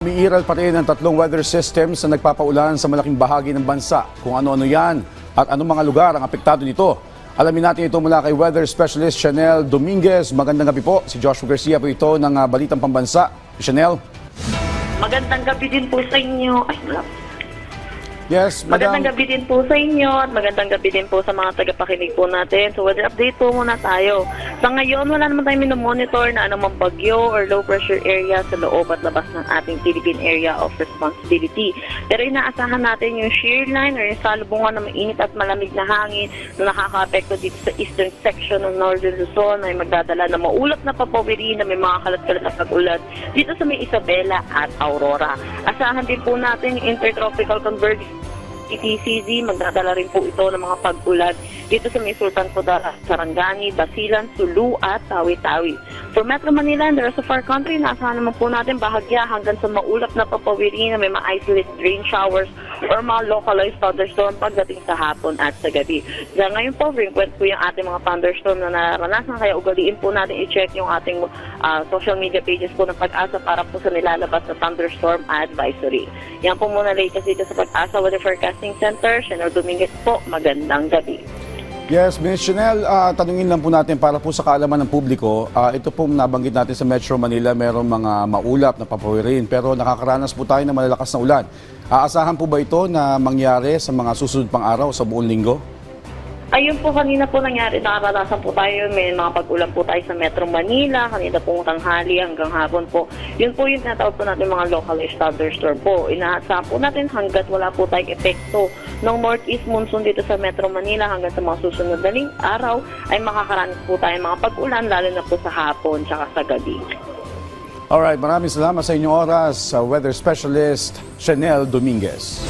Umiiral pa rin ang tatlong weather systems na nagpapaulan sa malaking bahagi ng bansa. Kung ano-ano yan at anong mga lugar ang apektado nito. Alamin natin ito mula kay weather specialist Chanel Dominguez. Magandang gabi po. Si Joshua Garcia po ito ng Balitang Pambansa. Chanel. Magandang gabi din po sa inyo. Yes, madam. Magandang gabi din po sa inyo at magandang gabi din po sa mga tagapakinig po natin. So weather update po muna tayo. Sa ngayon, wala naman tayong minomonitor na anumang bagyo or low pressure area sa loob at labas ng ating Philippine Area of Responsibility. Pero inaasahan natin yung shear line or yung salubungan ng mainit at malamig na hangin na nakaka-apekto dito sa eastern section ng Northern Luzon ay magdadala ng maulap na papawiri na may mga kalat-kalat na pag-ulan dito sa may Isabela at Aurora. Asahan din po natin yung intertropical convergence TCZ, magdadala rin po ito ng mga pag-ulan dito sa may Sultan Kudarat, Sarangani, Basilan, Sulu at Tawi-Tawi. For Metro Manila and the rest of our country, naasahan naman po natin bahagya hanggang sa maulap na papawiri na may mga isolated rain showers or mga localized thunderstorm pagdating sa hapon at sa gabi. Dahil ngayon po, frequent po yung ating mga thunderstorm na naranasan, kaya ugaliin po natin i-check yung ating social media pages po ng Pag-asa para po sa nilalabas na thunderstorm advisory. Yan po muna latest dito sa Pag-asa Weather Forecasting Center. Chanel Dominguez po, magandang gabi. Yes, Ms. Chanel, tanungin lang po natin para po sa kaalaman ng publiko. Ito po nabanggit natin sa Metro Manila, mayroong mga maulap na papawirin pero nakakaranas po tayo ng malalakas na ulan. Aasahan po ba ito na mangyari sa mga susunod pang araw sa buong linggo? Ayun po, kanina po nangyari, nakaranasan po tayo, may mga pag-ulan po tayo sa Metro Manila, kanina pong tanghali hanggang hapon po. Yun po yung tinatawag po natin mga localized thunderstorm po. Inaasahan po natin hanggat wala po tayong epekto ng northeast monsoon dito sa Metro Manila hanggang sa mga susunod na araw ay makakaranas po tayo mga pag-ulan lalo na po sa hapon tsaka sa gabi. Alright, maraming salamat sa inyong oras, Weather Specialist Chanel Dominguez.